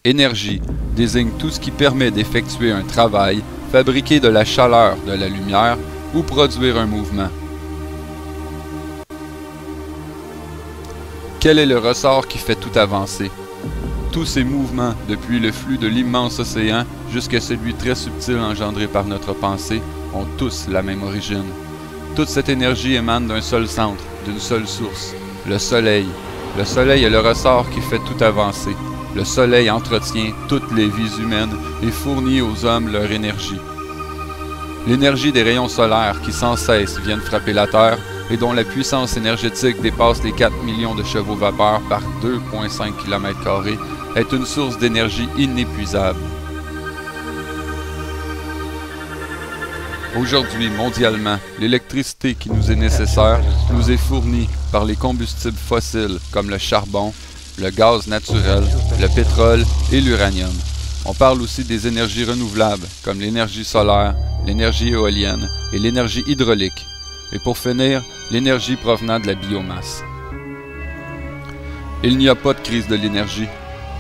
Énergie désigne tout ce qui permet d'effectuer un travail, fabriquer de la chaleur, de la lumière ou produire un mouvement. Quel est le ressort qui fait tout avancer? Tous ces mouvements, depuis le flux de l'immense océan jusqu'à celui très subtil engendré par notre pensée, ont tous la même origine. Toute cette énergie émane d'un seul centre, d'une seule source, le Soleil. Le Soleil est le ressort qui fait tout avancer. Le Soleil entretient toutes les vies humaines et fournit aux hommes leur énergie. L'énergie des rayons solaires qui sans cesse viennent frapper la Terre et dont la puissance énergétique dépasse les 4 millions de chevaux vapeur par 2,5 km² est une source d'énergie inépuisable. Aujourd'hui, mondialement, l'électricité qui nous est nécessaire nous est fournie par les combustibles fossiles comme le charbon, le gaz naturel, le pétrole et l'uranium. On parle aussi des énergies renouvelables comme l'énergie solaire, l'énergie éolienne et l'énergie hydraulique. Et pour finir, l'énergie provenant de la biomasse. Il n'y a pas de crise de l'énergie,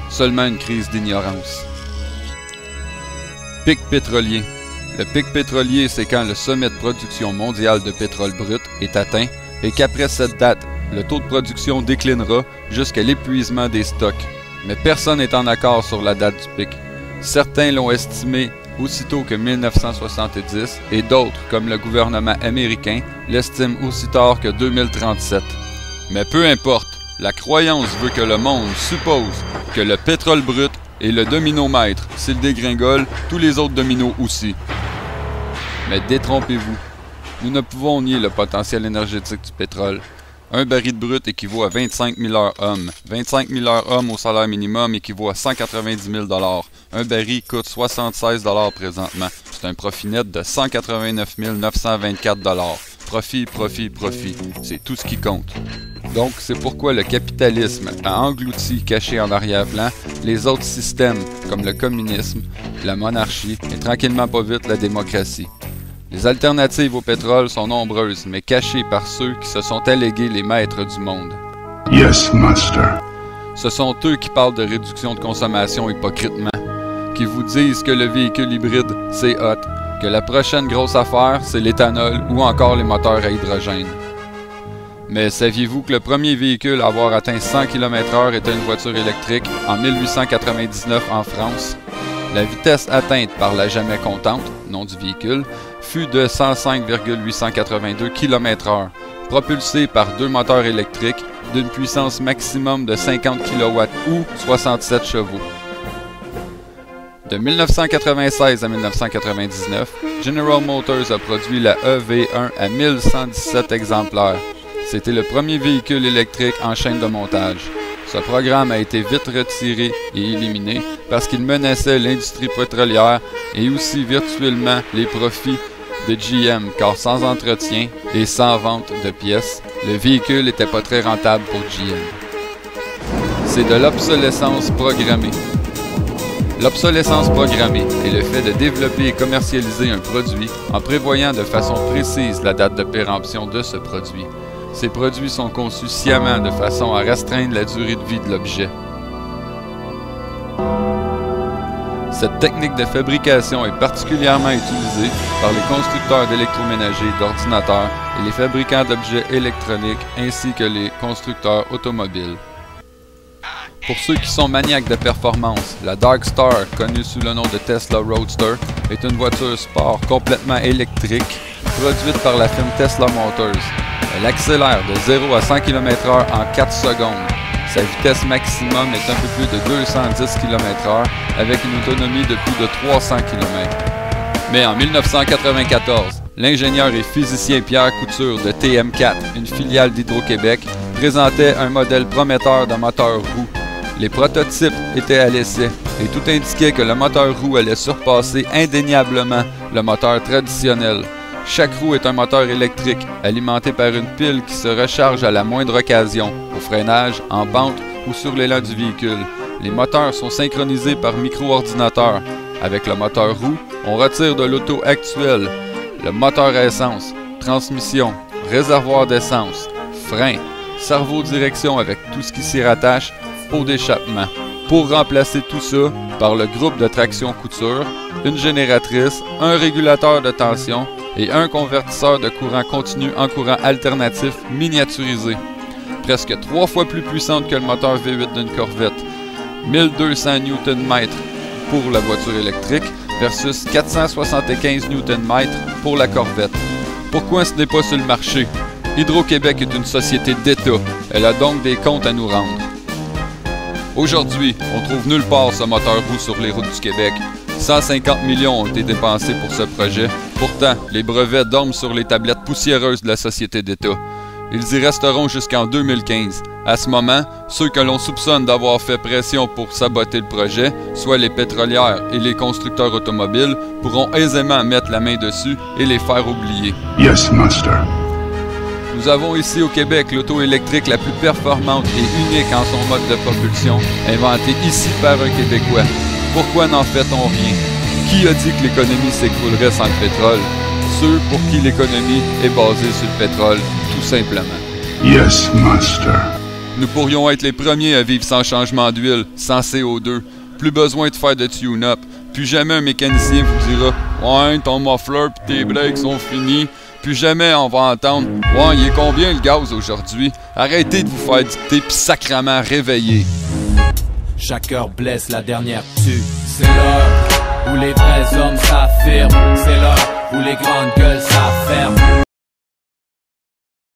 seulement une crise d'ignorance. Pic pétrolier. Le pic pétrolier, c'est quand le sommet de production mondiale de pétrole brut est atteint et qu'après cette date, le taux de production déclinera jusqu'à l'épuisement des stocks. Mais personne n'est en accord sur la date du pic. Certains l'ont estimé aussitôt que 1970 et d'autres, comme le gouvernement américain, l'estiment aussi tard que 2037. Mais peu importe, la croyance veut que le monde suppose que le pétrole brut est le domino-maître. S'il dégringole, tous les autres dominos aussi. Mais détrompez-vous, nous ne pouvons nier le potentiel énergétique du pétrole. Un baril de brut équivaut à 25 000 heures hommes. 25 000 heures hommes au salaire minimum équivaut à 190 000 $. Un baril coûte 76 $ présentement. C'est un profit net de 189 924 $. Profit, profit, profit. C'est tout ce qui compte. Donc, c'est pourquoi le capitalisme a englouti, caché en arrière-plan, les autres systèmes comme le communisme, la monarchie et tranquillement pas vite la démocratie. Les alternatives au pétrole sont nombreuses, mais cachées par ceux qui se sont allégués les maîtres du monde. Yes, master. Ce sont eux qui parlent de réduction de consommation hypocritement, qui vous disent que le véhicule hybride, c'est hot, que la prochaine grosse affaire, c'est l'éthanol ou encore les moteurs à hydrogène. Mais saviez-vous que le premier véhicule à avoir atteint 100 km/h était une voiture électrique en 1899 en France? La vitesse atteinte par la jamais comptante, nom du véhicule, fut de 105,882 km/h, propulsé par deux moteurs électriques d'une puissance maximum de 50 kW ou 67 chevaux. De 1996 à 1999, General Motors a produit la EV1 à 1117 exemplaires. C'était le premier véhicule électrique en chaîne de montage. Ce programme a été vite retiré et éliminé parce qu'il menaçait l'industrie pétrolière et aussi virtuellement les profits de GM, car sans entretien et sans vente de pièces, le véhicule n'était pas très rentable pour GM. C'est de l'obsolescence programmée. L'obsolescence programmée est le fait de développer et commercialiser un produit en prévoyant de façon précise la date de péremption de ce produit. Ces produits sont conçus sciemment de façon à restreindre la durée de vie de l'objet. Cette technique de fabrication est particulièrement utilisée par les constructeurs d'électroménagers, d'ordinateurs et les fabricants d'objets électroniques ainsi que les constructeurs automobiles. Pour ceux qui sont maniaques de performance, la Dark Star, connue sous le nom de Tesla Roadster, est une voiture sport complètement électrique produite par la firme Tesla Motors. Elle accélère de 0 à 100 km/h en 4 secondes. Sa vitesse maximum est un peu plus de 210 km/h avec une autonomie de plus de 300 km. Mais en 1994, l'ingénieur et physicien Pierre Couture de TM4, une filiale d'Hydro-Québec, présentait un modèle prometteur de moteur roue. Les prototypes étaient à l'essai et tout indiquait que le moteur roue allait surpasser indéniablement le moteur traditionnel. Chaque roue est un moteur électrique alimenté par une pile qui se recharge à la moindre occasion, au freinage, en pente ou sur l'élan du véhicule. Les moteurs sont synchronisés par micro-ordinateur. Avec le moteur roue, on retire de l'auto actuelle le moteur à essence, transmission, réservoir d'essence, frein, cerveau-direction avec tout ce qui s'y rattache, pot d'échappement. pour remplacer tout ça par le groupe de traction couture, une génératrice, un régulateur de tension et un convertisseur de courant continu en courant alternatif miniaturisé. Presque 3 fois plus puissante que le moteur V8 d'une Corvette. 1200 Nm pour la voiture électrique versus 475 Nm pour la Corvette. Pourquoi ce n'est pas sur le marché? Hydro-Québec est une société d'État. Elle a donc des comptes à nous rendre. Aujourd'hui, on trouve nulle part ce moteur roux sur les routes du Québec. 150 millions ont été dépensés pour ce projet. Pourtant, les brevets dorment sur les tablettes poussiéreuses de la société d'État. Ils y resteront jusqu'en 2015. À ce moment, ceux que l'on soupçonne d'avoir fait pression pour saboter le projet, soit les pétrolières et les constructeurs automobiles, pourront aisément mettre la main dessus et les faire oublier. Yes, Master. Nous avons ici au Québec l'auto électrique la plus performante et unique en son mode de propulsion, inventée ici par un Québécois. Pourquoi n'en fait-on rien? Qui a dit que l'économie s'écroulerait sans le pétrole? Ceux pour qui l'économie est basée sur le pétrole, tout simplement. Yes, Master. Nous pourrions être les premiers à vivre sans changement d'huile, sans CO2. Plus besoin de faire de tune-up. Plus jamais un mécanicien vous dira « Ouais, ton muffler pis tes breaks sont finis. » Plus jamais on va entendre « Ouais, il est combien le gaz aujourd'hui? » Arrêtez de vous faire dicter pis sacrement réveillez. Chaque heure blesse, la dernière tue. C'est l'heure où les vrais hommes s'affirment. C'est l'heure où les grandes gueules s'afferment.